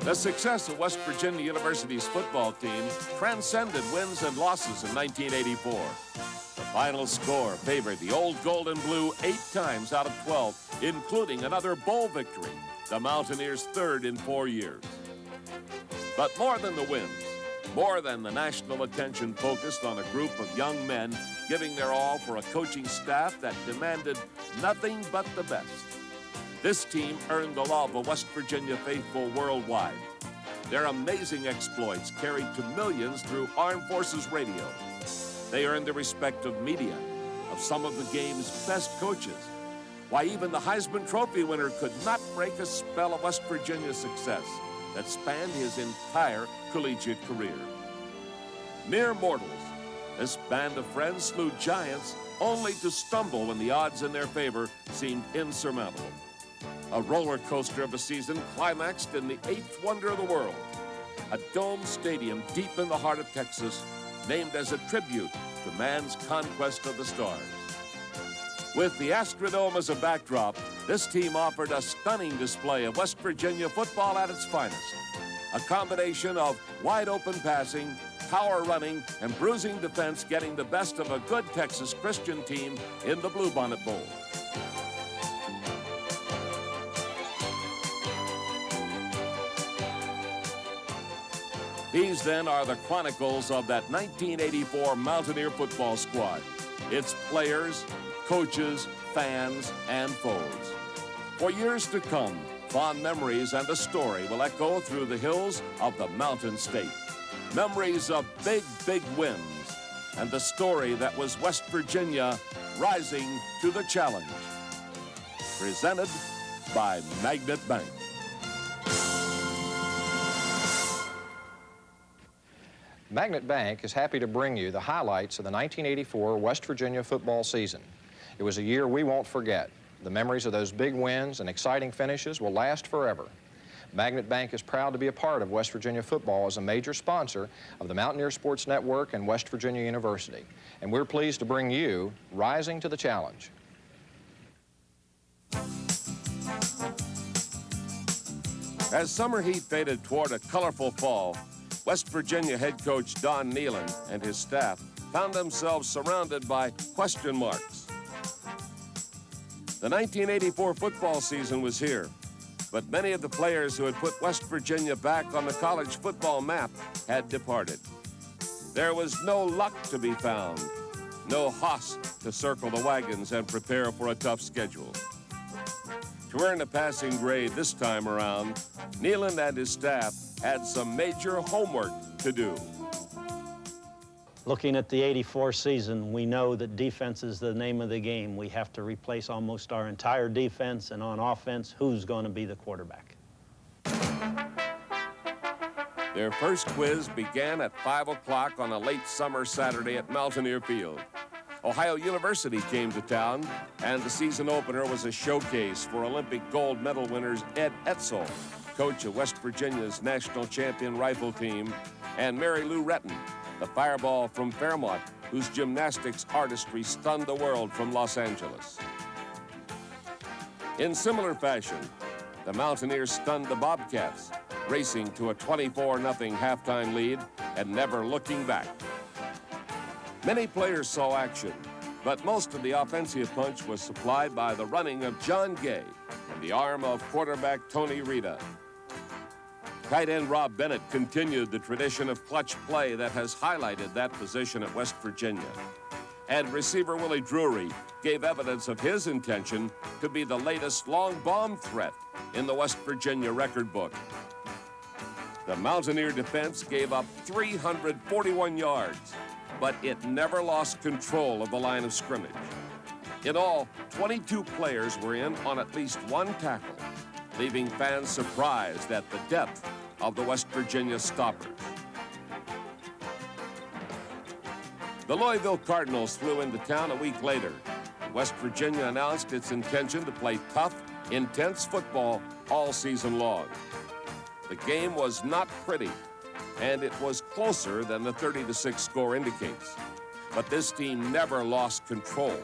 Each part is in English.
The success of West Virginia University's football team transcended wins and losses in 1984. The final score favored the Old Gold and Blue 8 times out of 12, including another bowl victory, the Mountaineers' third in 4 years. But more than the wins, more than the national attention focused on a group of young men giving their all for a coaching staff that demanded nothing but the best. This team earned the love of West Virginia faithful worldwide. Their amazing exploits carried to millions through Armed Forces Radio. They earned the respect of media, of some of the game's best coaches. Why, even the Heisman Trophy winner could not break a spell of West Virginia success that spanned his entire collegiate career. Mere mortals, this band of friends slew giants only to stumble when the odds in their favor seemed insurmountable. A roller coaster of a season climaxed in the 8th wonder of the world, a domed stadium deep in the heart of Texas, named as a tribute to man's conquest of the stars. With the Astrodome as a backdrop, this team offered a stunning display of West Virginia football at its finest. A combination of wide-open passing, power running, and bruising defense, getting the best of a good Texas Christian team in the Bluebonnet Bowl. These, then, are the chronicles of that 1984 Mountaineer football squad. Its players, coaches, fans, and foes. For years to come, fond memories and the story will echo through the hills of the Mountain State. Memories of big, big wins, and the story that was West Virginia rising to the challenge. Presented by Magnet Bank. Magnet Bank is happy to bring you the highlights of the 1984 West Virginia football season. It was a year we won't forget. The memories of those big wins and exciting finishes will last forever. Magnet Bank is proud to be a part of West Virginia football as a major sponsor of the Mountaineer Sports Network and West Virginia University. And we're pleased to bring you Rising to the Challenge. As summer heat faded toward a colorful fall, West Virginia head coach Don Nehlen and his staff found themselves surrounded by question marks. The 1984 football season was here, but many of the players who had put West Virginia back on the college football map had departed. There was no luck to be found, no hoss to circle the wagons and prepare for a tough schedule. To earn a passing grade this time around, Nehlen and his staff had some major homework to do. Looking at the '84 season, we know that defense is the name of the game. We have to replace almost our entire defense, and on offense, who's going to be the quarterback? Their first quiz began at 5 o'clock on a late summer Saturday at Mountaineer Field. Ohio University came to town, and the season opener was a showcase for Olympic gold medal winners Ed Etzel, coach of West Virginia's national champion rifle team, and Mary Lou Retton, the fireball from Fairmont, whose gymnastics artistry stunned the world from Los Angeles. In similar fashion, the Mountaineers stunned the Bobcats, racing to a 24-0 halftime lead and never looking back. Many players saw action, but most of the offensive punch was supplied by the running of John Gay and the arm of quarterback Tony Rita. Tight end Rob Bennett continued the tradition of clutch play that has highlighted that position at West Virginia. And receiver Willie Drury gave evidence of his intention to be the latest long bomb threat in the West Virginia record book. The Mountaineer defense gave up 341 yards, but it never lost control of the line of scrimmage. In all, 22 players were in on at least one tackle, leaving fans surprised at the depth of the West Virginia stoppers. The Louisville Cardinals flew into town a week later. West Virginia announced its intention to play tough, intense football all season long. The game was not pretty, and it was closer than the 30-6 score indicates. But this team never lost control,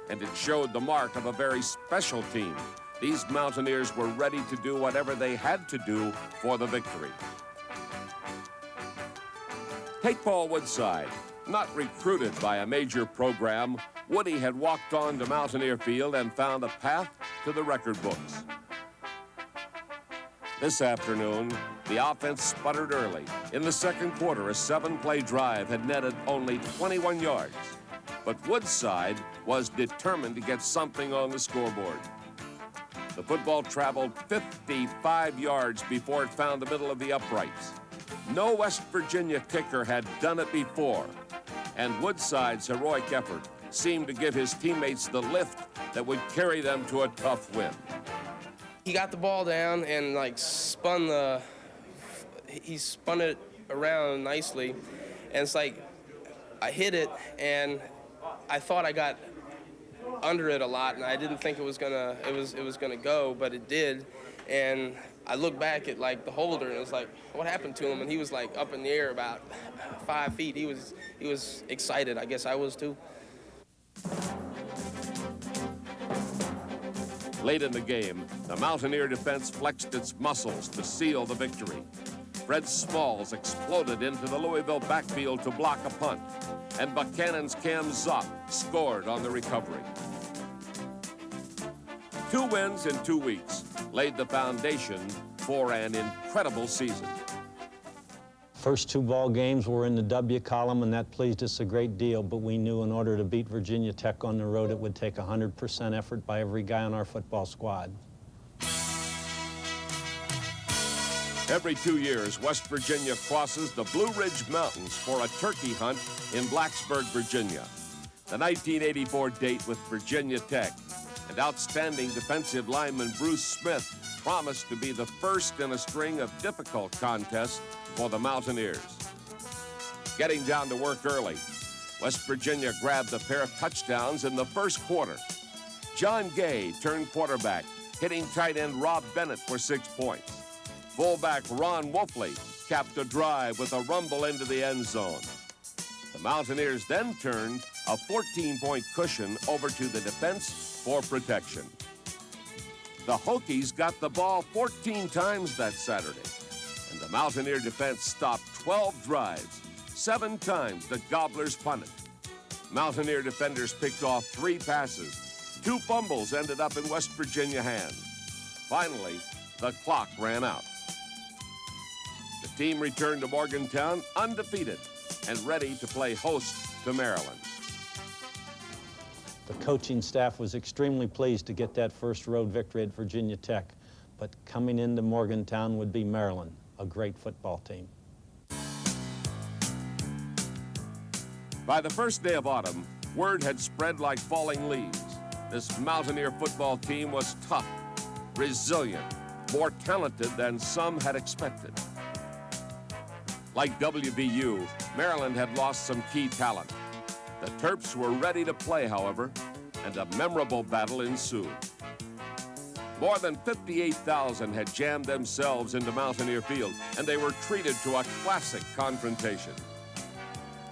and it showed the mark of a very special team, these Mountaineers were ready to do whatever they had to do for the victory. Take Paul Woodside. Not recruited by a major program, Woody had walked on to Mountaineer Field and found a path to the record books. This afternoon, the offense sputtered early. In the second quarter, a 7-play drive had netted only 21 yards. But Woodside was determined to get something on the scoreboard. The football traveled 55 yards before it found the middle of the uprights. No West Virginia kicker had done it before, and Woodside's heroic effort seemed to give his teammates the lift that would carry them to a tough win. He got the ball down and he spun it around nicely, and it's like I hit it and I thought I got under it a lot, and I didn't think it was gonna go, but it did. And I looked back at like the holder, and it was like, what happened to him? And he was like up in the air about 5 feet. He was excited. I guess I was too. Late in the game, the Mountaineer defense flexed its muscles to seal the victory. Fred Smalls exploded into the Louisville backfield to block a punt, and Buchanan's Cam Zopp scored on the recovery. 2 wins in 2 weeks laid the foundation for an incredible season. First 2 ball games were in the W column, and that pleased us a great deal, but we knew in order to beat Virginia Tech on the road, it would take 100% effort by every guy on our football squad. Every 2 years, West Virginia crosses the Blue Ridge Mountains for a turkey hunt in Blacksburg, Virginia. The 1984 date with Virginia Tech and outstanding defensive lineman Bruce Smith promised to be the first in a string of difficult contests for the Mountaineers. Getting down to work early, West Virginia grabbed a pair of touchdowns in the first quarter. John Gay turned quarterback, hitting tight end Rob Bennett for 6 points. Fullback Ron Wolfley capped a drive with a rumble into the end zone. The Mountaineers then turned a 14-point cushion over to the defense for protection. The Hokies got the ball 14 times that Saturday, and the Mountaineer defense stopped 12 drives. 7 times the Gobblers punted. Mountaineer defenders picked off 3 passes. 2 fumbles ended up in West Virginia hands. Finally, the clock ran out. The team returned to Morgantown undefeated and ready to play host to Maryland. The coaching staff was extremely pleased to get that first road victory at Virginia Tech, but coming into Morgantown would be Maryland, a great football team. By the first day of autumn, word had spread like falling leaves. This Mountaineer football team was tough, resilient, more talented than some had expected. Like WVU, Maryland had lost some key talent. The Terps were ready to play, however, and a memorable battle ensued. More than 58,000 had jammed themselves into Mountaineer Field, and they were treated to a classic confrontation.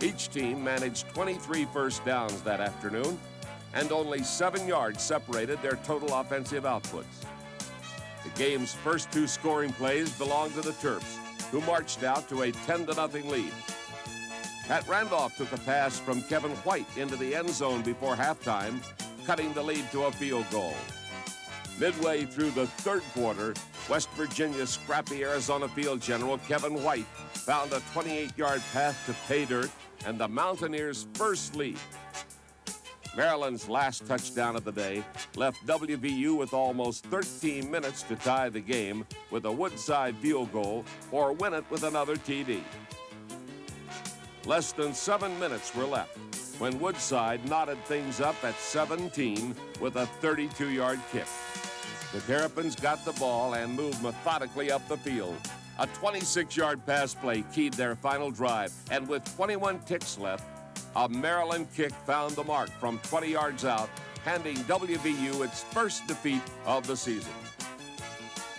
Each team managed 23 first downs that afternoon, and only 7 yards separated their total offensive outputs. The game's first 2 scoring plays belonged to the Terps, who marched out to a 10-0 lead. Pat Randolph took a pass from Kevin White into the end zone before halftime, cutting the lead to a field goal. Midway through the third quarter, West Virginia's scrappy Arizona field general Kevin White found a 28-yard path to pay dirt and the Mountaineers' first lead. Maryland's last touchdown of the day left WVU with almost 13 minutes to tie the game with a Woodside field goal or win it with another TD. Less than 7 minutes were left when Woodside knotted things up at 17 with a 32-yard kick. The Terrapins got the ball and moved methodically up the field. A 26-yard pass play keyed their final drive, and with 21 ticks left, a Maryland kick found the mark from 20 yards out, handing WVU its first defeat of the season.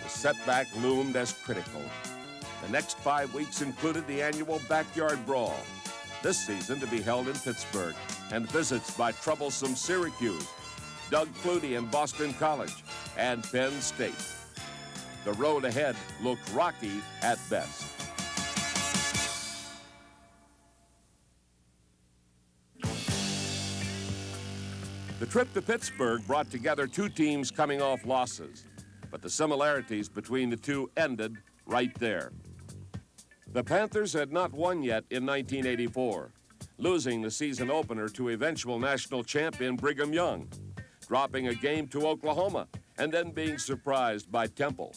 The setback loomed as critical. The next 5 weeks included the annual Backyard Brawl, this season to be held in Pittsburgh, and visits by troublesome Syracuse, Doug Flutie and Boston College, and Penn State. The road ahead looked rocky at best. The trip to Pittsburgh brought together two teams coming off losses, but the similarities between the two ended right there. The Panthers had not won yet in 1984, losing the season opener to eventual national champion Brigham Young, dropping a game to Oklahoma, and then being surprised by Temple.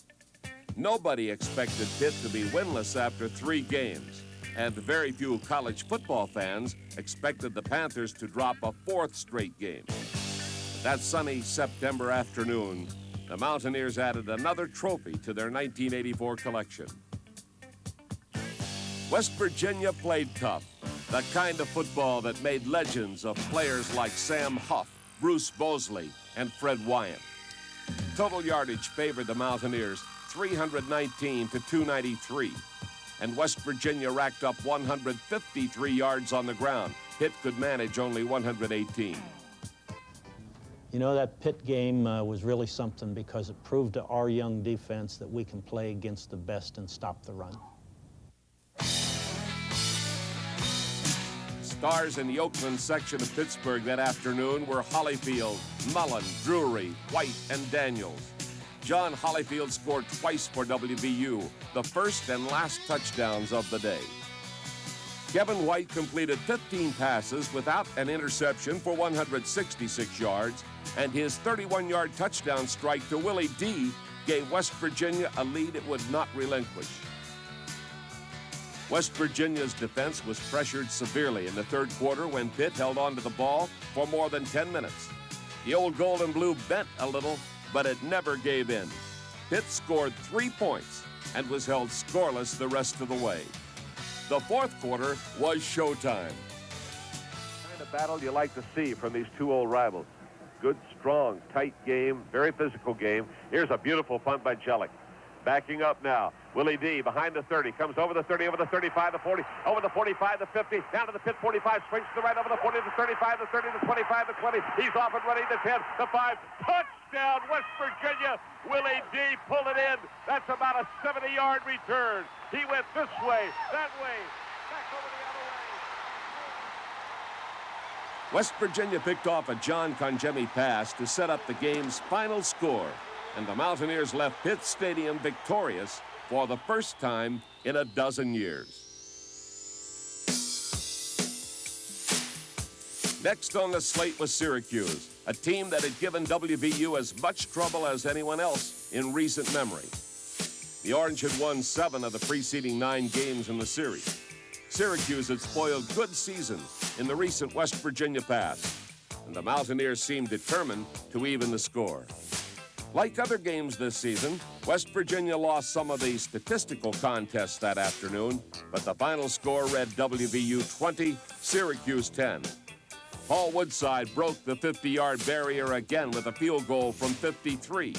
Nobody expected Pitt to be winless after 3 games, and very few college football fans expected the Panthers to drop a 4th straight game. But that sunny September afternoon, the Mountaineers added another trophy to their 1984 collection. West Virginia played tough, the kind of football that made legends of players like Sam Huff, Bruce Bosley, and Fred Wyant. Total yardage favored the Mountaineers 319 to 293, and West Virginia racked up 153 yards on the ground. Pitt could manage only 118. You know, that Pitt game was really something because it proved to our young defense that we can play against the best and stop the run. Stars in the Oakland section of Pittsburgh that afternoon were Holyfield, Mullen, Drury, White, and Daniels. John Holyfield scored twice for WVU, the first and last touchdowns of the day. Kevin White completed 15 passes without an interception for 166 yards, and his 31-yard touchdown strike to Willie D gave West Virginia a lead it would not relinquish. West Virginia's defense was pressured severely in the 3rd quarter when Pitt held on to the ball for more than 10 minutes. The old gold and blue bent a little, but it never gave in. Pitt scored 3 points and was held scoreless the rest of the way. The 4th quarter was showtime. Kind of battle you like to see from these two old rivals. Good, strong, tight game, very physical game. Here's a beautiful punt by Jellick. Backing up now. Willie D behind the 30, comes over the 30, over the 35, the 40, over the 45, the 50, down to the Pitt 45, swings to the right, over the 40, the 35, the 30, the 25, the 20. He's off and running, the 10, the 5. Touchdown, West Virginia. Willie D pulled it in. That's about a 70-yard return. He went this way, that way, back over the other way. West Virginia picked off a John Congemi pass to set up the game's final score, and the Mountaineers left Pitt Stadium victorious for the first time in a dozen years. Next on the slate was Syracuse, a team that had given WVU as much trouble as anyone else in recent memory. The Orange had won 7 of the preceding 9 games in the series. Syracuse had spoiled good seasons in the recent West Virginia past, and the Mountaineers seemed determined to even the score. Like other games this season, West Virginia lost some of the statistical contests that afternoon, but the final score read WVU 20, Syracuse 10. Paul Woodside broke the 50-yard barrier again with a field goal from 53.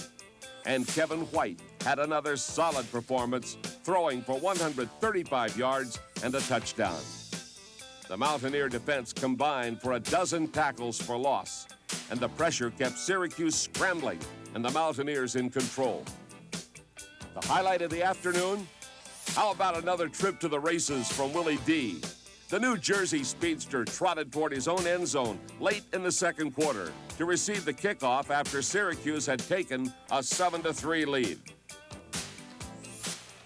And Kevin White had another solid performance, throwing for 135 yards and a touchdown. The Mountaineer defense combined for a dozen tackles for loss, and the pressure kept Syracuse scrambling and the Mountaineers in control. The highlight of the afternoon? How about another trip to the races from Willie D? The New Jersey speedster trotted toward his own end zone late in the 2nd quarter to receive the kickoff after Syracuse had taken a 7-3 lead.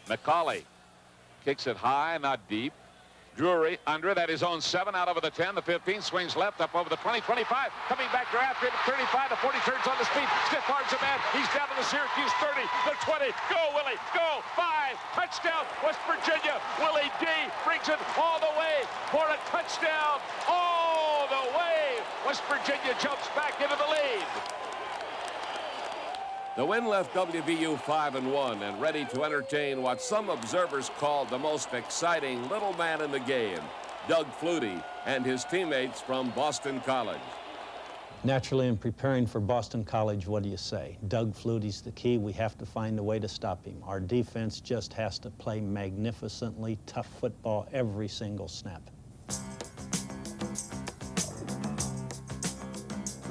McCauley kicks it high, not deep. Drury under it at his own 7, out over the 10, the 15, swings left, up over the 20, 25, coming back there after him, 35, the 40 turns on the speed, stiff arms a man, he's down to the Syracuse 30, the 20, go Willie, go, 5, touchdown, West Virginia, Willie D brings it all the way for a touchdown, all the way, West Virginia jumps back into the lead. The win left WVU 5-1 and ready to entertain what some observers called the most exciting little man in the game, Doug Flutie and his teammates from Boston College. Naturally, in preparing for Boston College, what do you say? Doug Flutie's the key. We have to find a way to stop him. Our defense just has to play magnificently tough football every single snap.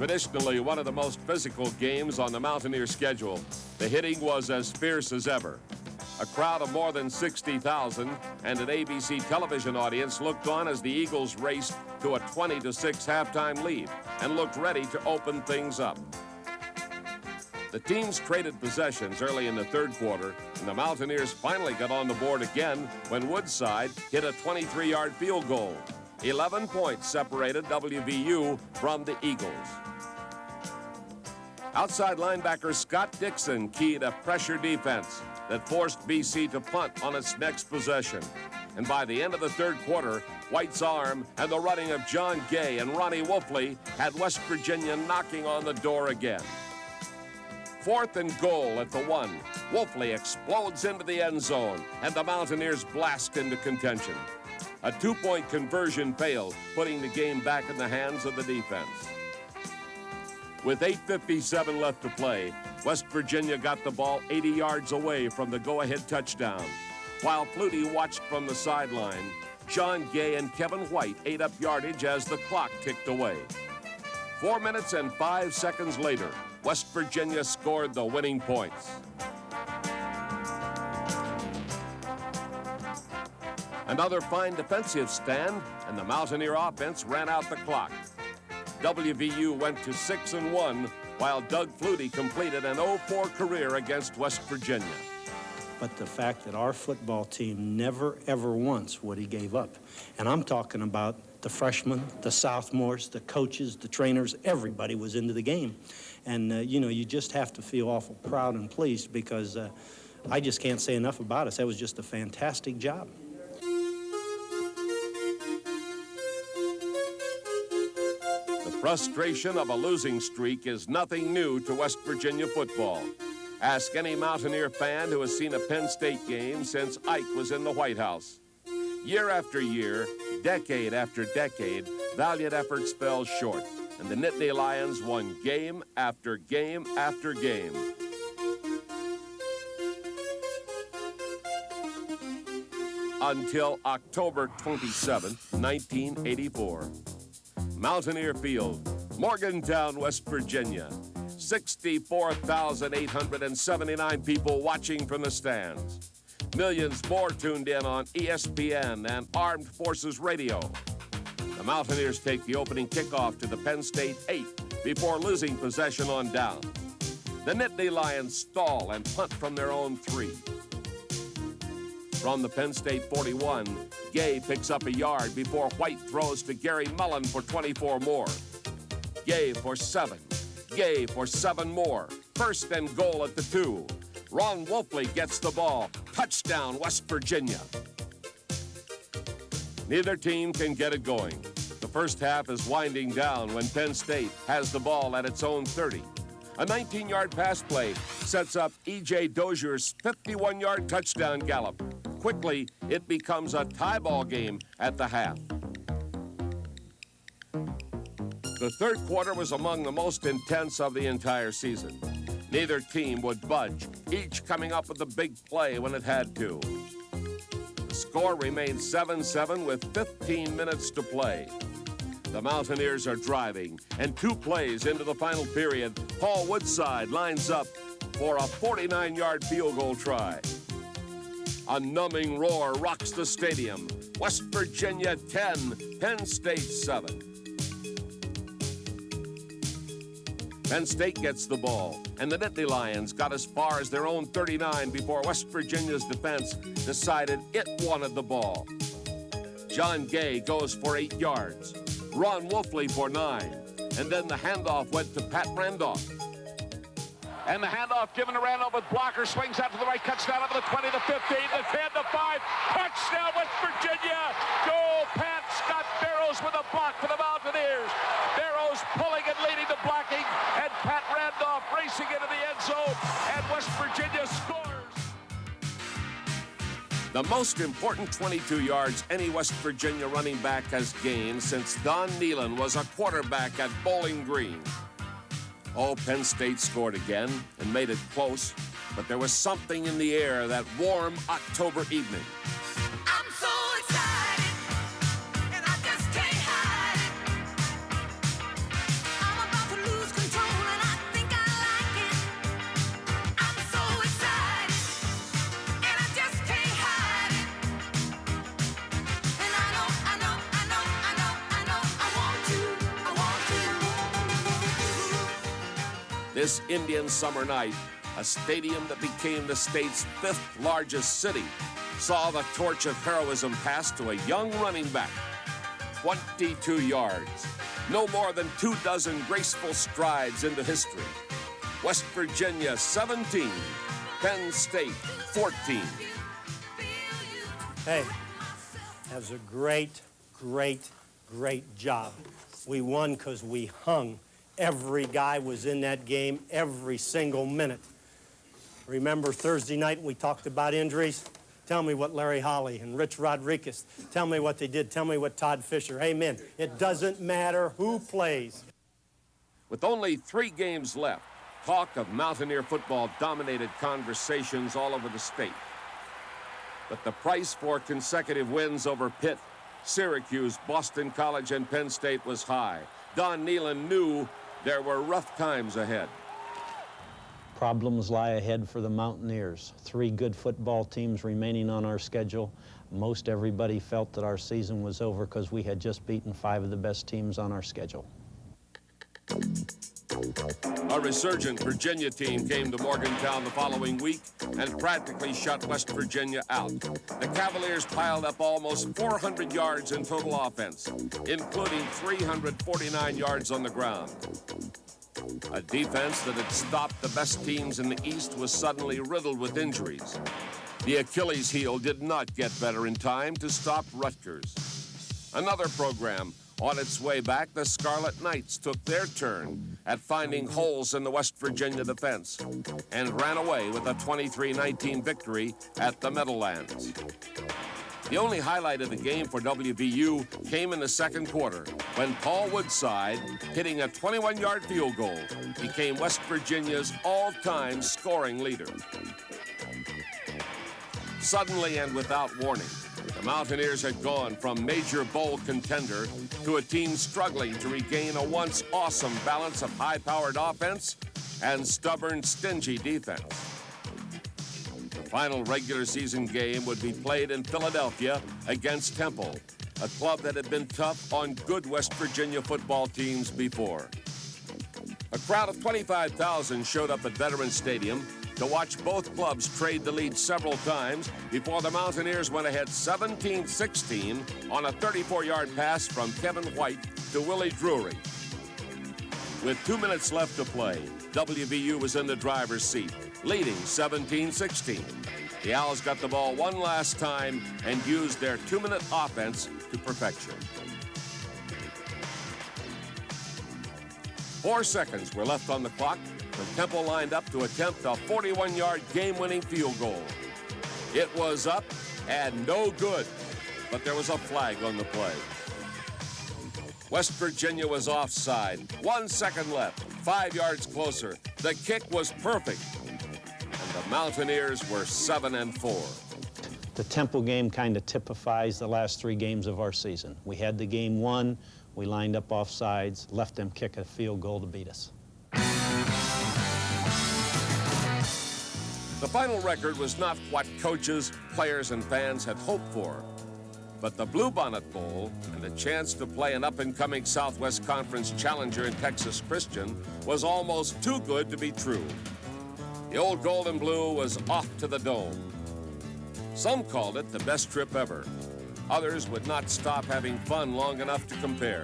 Traditionally one of the most physical games on the Mountaineer schedule, the hitting was as fierce as ever. A crowd of more than 60,000 and an ABC television audience looked on as the Eagles raced to a 20-6 halftime lead and looked ready to open things up. The teams traded possessions early in the third quarter, and the Mountaineers finally got on the board again when Woodside hit a 23-yard field goal. 11 points separated WVU from the Eagles. Outside linebacker Scott Dixon keyed a pressure defense that forced BC to punt on its next possession. And by the end of the third quarter, White's arm and the running of John Gay and Ronnie Wolfley had West Virginia knocking on the door again. 4th and goal at the 1. Wolfley explodes into the end zone, and the Mountaineers blast into contention. A 2-point conversion failed, putting the game back in the hands of the defense. With 8:57 left to play, West Virginia got the ball 80 yards away from the go-ahead touchdown. While Flutie watched from the sideline, John Gay and Kevin White ate up yardage as the clock ticked away. 4 minutes and 5 seconds later, West Virginia scored the winning points. Another fine defensive stand, and the Mountaineer offense ran out the clock. WVU went to 6-1, while Doug Flutie completed an 0-4 career against West Virginia. But the fact that our football team never, ever once what he gave up. And I'm talking about the freshmen, the sophomores, the coaches, the trainers, everybody was into the game. And, you know, you just have to feel awful proud and pleased because I just can't say enough about us. That was just a fantastic job. The frustration of a losing streak is nothing new to West Virginia football. Ask any Mountaineer fan who has seen a Penn State game since Ike was in the White House. Year after year, decade after decade, valiant efforts fell short, and the Nittany Lions won game after game after game. Until October 27, 1984. Mountaineer Field, Morgantown, West Virginia. 64,879 people watching from the stands. Millions more tuned in on ESPN and Armed Forces Radio. The Mountaineers take the opening kickoff to the Penn State 8 before losing possession on down. The Nittany Lions stall and punt from their own 3. From the Penn State 41, Gay picks up a yard before White throws to Gary Mullen for 24 more. Gay for 7. Gay for 7 more. 1st and goal at the 2. Ron Wolfley gets the ball. Touchdown, West Virginia. Neither team can get it going. The first half is winding down when Penn State has the ball at its own 30. A 19-yard pass play sets up E.J. Dozier's 51-yard touchdown gallop. Quickly, it becomes a tie ball game at the half. The third quarter was among the most intense of the entire season. Neither team would budge, each coming up with a big play when it had to. The score remained 7-7 with 15 minutes to play. The Mountaineers are driving, and 2 plays into the final period, Paul Woodside lines up for a 49-yard field goal try. A numbing roar rocks the stadium. West Virginia 10, Penn State 7. Penn State gets the ball, and the Nittany Lions got as far as their own 39 before West Virginia's defense decided it wanted the ball. John Gay goes for 8 yards, Ron Wolfley for 9, and then the handoff went to Pat Randolph. And the handoff given to Randolph with blocker, swings out to the right, cuts down over the 20 to 15, the 10 to 5, touchdown West Virginia! Go Pat! Scott Barrows with a block for the Mountaineers. Barrows pulling and leading the blocking, and Pat Randolph racing into the end zone, and West Virginia scores. The most important 22 yards any West Virginia running back has gained since Don Nealon was a quarterback at Bowling Green. Oh, Penn State scored again and made it close, but there was something in the air that warm October evening. I'm so excited, and I just can't hide it. I'm about to lose. This Indian summer night, a stadium that became the state's 5th largest city, saw the torch of heroism passed to a young running back. 22 yards, no more than 24 graceful strides into history. West Virginia 17, Penn State 14. Hey, that was a great, great, great job. We won because we hung. Every guy was in that game every single minute. Remember Thursday night we talked about injuries? Tell me what Larry Holly and Rich Rodriguez, tell me what they did. Tell me what Todd Fisher. Hey, men, it doesn't matter who plays. With only 3 games left, talk of Mountaineer football dominated conversations all over the state. But the price for consecutive wins over Pitt, Syracuse, Boston College, and Penn State was high. Don Nehlen knew there were rough times ahead. Problems lie ahead for the Mountaineers. 3 good football teams remaining on our schedule. Most everybody felt that our season was over because we had just beaten 5 of the best teams on our schedule. A resurgent Virginia team came to Morgantown the following week and practically shut West Virginia out. The Cavaliers piled up almost 400 yards in total offense, including 349 yards on the ground. A defense that had stopped the best teams in the East was suddenly riddled with injuries. The Achilles heel did not get better in time to stop Rutgers. Another program on its way back, the Scarlet Knights took their turn at finding holes in the West Virginia defense and ran away with a 23-19 victory at the Meadowlands. The only highlight of the game for WVU came in the second quarter when Paul Woodside, hitting a 21-yard field goal, became West Virginia's all-time scoring leader. Suddenly and without warning, the Mountaineers had gone from major bowl contender to a team struggling to regain a once awesome balance of high-powered offense and stubborn, stingy defense. The final regular season game would be played in Philadelphia against Temple, a club that had been tough on good West Virginia football teams before. A crowd of 25,000 showed up at Veterans Stadium to watch both clubs trade the lead several times before the Mountaineers went ahead 17-16 on a 34-yard pass from Kevin White to Willie Drury. With 2 minutes left to play, WVU was in the driver's seat, leading 17-16. The Owls got the ball one last time and used their 2-minute offense to perfection. 4 seconds were left on the clock when Temple lined up to attempt a 41-yard game-winning field goal. It was up and no good, but there was a flag on the play. West Virginia was offside. 1 second left, 5 yards closer. The kick was perfect, and the Mountaineers were 7-4. The Temple game kind of typifies the last 3 games of our season. We had the game won, we lined up offsides, left them kick a field goal to beat us. The final record was not what coaches, players, and fans had hoped for. But the Bluebonnet Bowl and the chance to play an up-and-coming Southwest Conference challenger in Texas Christian was almost too good to be true. The old Gold and Blue was off to the Dome. Some called it the best trip ever. Others would not stop having fun long enough to compare.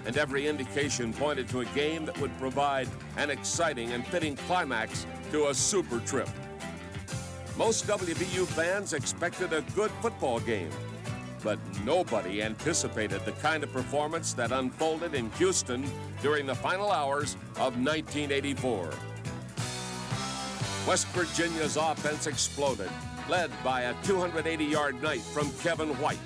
And every indication pointed to a game that would provide an exciting and fitting climax to a super trip. Most WVU fans expected a good football game, but nobody anticipated the kind of performance that unfolded in Houston during the final hours of 1984. West Virginia's offense exploded, led by a 280-yard night from Kevin White.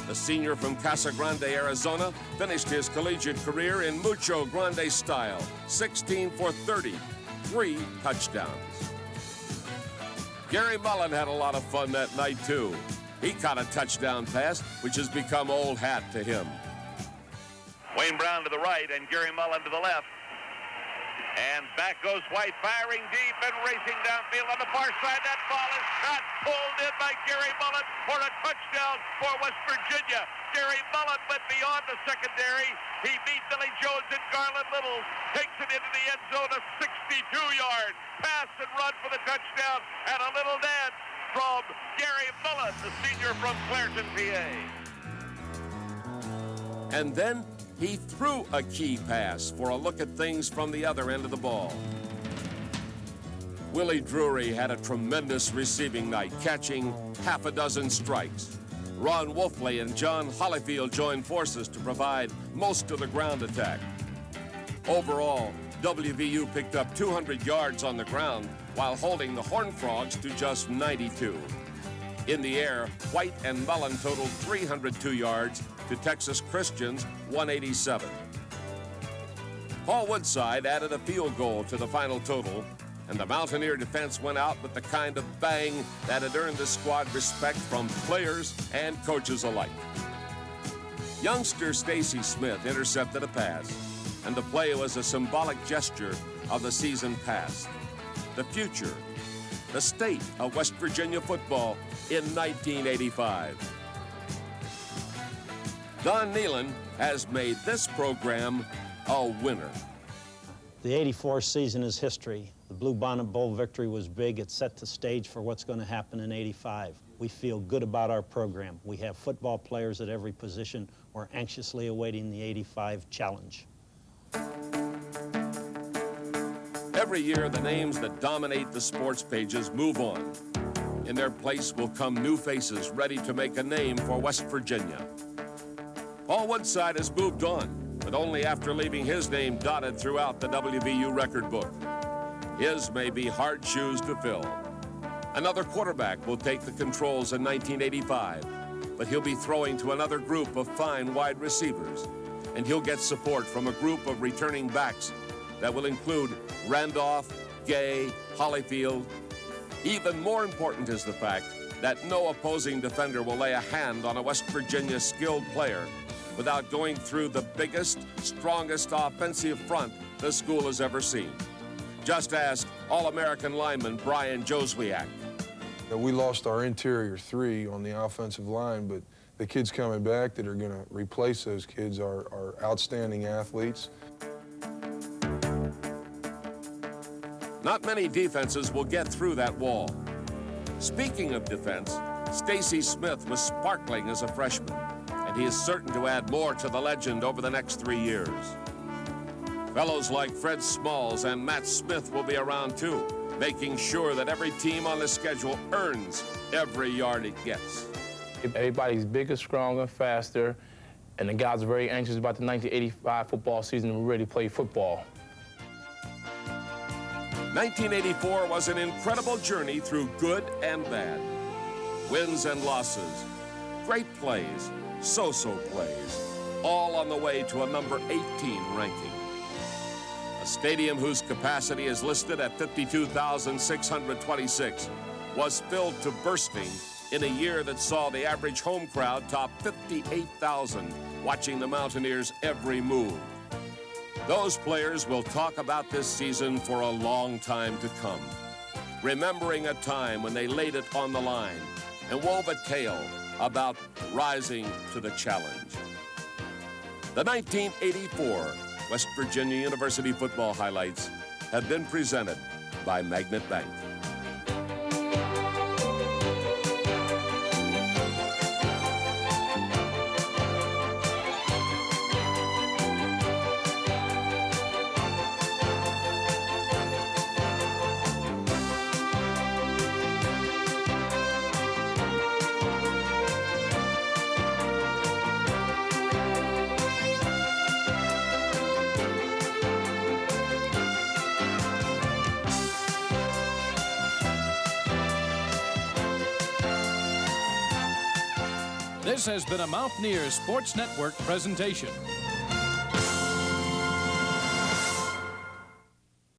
The senior from Casa Grande, Arizona, finished his collegiate career in Mucho Grande style, 16 for 30, 3 touchdowns. Gary Mullen had a lot of fun that night, too. He caught a touchdown pass, which has become old hat to him. Wayne Brown to the right and Gary Mullen to the left. And back goes White, firing deep and racing downfield on the far side. That ball is shot, pulled in by Gary Mullen for a touchdown for West Virginia. Gary Mullen went beyond the secondary He beat Billy Jones and Garland Little. Takes it into the end zone, a 62-yard pass and run for the touchdown, and a little dance from Gary Mullen, the senior from Clairton, PA. And then he threw a key pass for a look at things from the other end of the ball. Willie Drury had a tremendous receiving night, catching half a dozen strikes. Ron Wolfley and John Hollyfield joined forces to provide most of the ground attack. Overall, WVU picked up 200 yards on the ground while holding the Horned Frogs to just 92. In the air, White and Mullen totaled 302 yards to Texas Christian's 187. Paul Woodside added a field goal to the final total, and the Mountaineer defense went out with the kind of bang that had earned the squad respect from players and coaches alike. Youngster Stacy Smith intercepted a pass, and the play was a symbolic gesture of the season past, the future, the state of West Virginia football in 1985. Don Nealon has made this program a winner. The '84 season is history. The Blue Bonnet Bowl victory was big. It set the stage for what's going to happen in '85. We feel good about our program. We have football players at every position. We're anxiously awaiting the '85 challenge. Every year, the names that dominate the sports pages move on. In their place will come new faces ready to make a name for West Virginia. Paul Woodside has moved on, but only after leaving his name dotted throughout the WVU record book. His may be hard shoes to fill. Another quarterback will take the controls in 1985, but he'll be throwing to another group of fine wide receivers, and he'll get support from a group of returning backs that will include Randolph, Gay, Hollyfield. Even more important is the fact that no opposing defender will lay a hand on a West Virginia skilled player without going through the biggest, strongest offensive front the school has ever seen. Just ask All-American lineman Brian Joswiak. We lost our interior three on the offensive line, but the kids coming back that are going to replace those kids are outstanding athletes. Not many defenses will get through that wall. Speaking of defense, Stacy Smith was sparkling as a freshman, and he is certain to add more to the legend over the next 3 years. Fellows like Fred Smalls and Matt Smith will be around too, making sure that every team on the schedule earns every yard it gets. Everybody's bigger, stronger, faster, and the guys are very anxious about the 1985 football season and ready to play football. 1984 was an incredible journey through good and bad. Wins and losses, great plays, so-so plays, all on the way to a number 18 ranking. A stadium whose capacity is listed at 52,626 was filled to bursting in a year that saw the average home crowd top 58,000 watching the Mountaineers' every move. Those players will talk about this season for a long time to come, remembering a time when they laid it on the line and wove a tale about rising to the challenge. The 1984 West Virginia University football highlights have been presented by Magnet Bank. This has been a Mountaineers Sports Network presentation.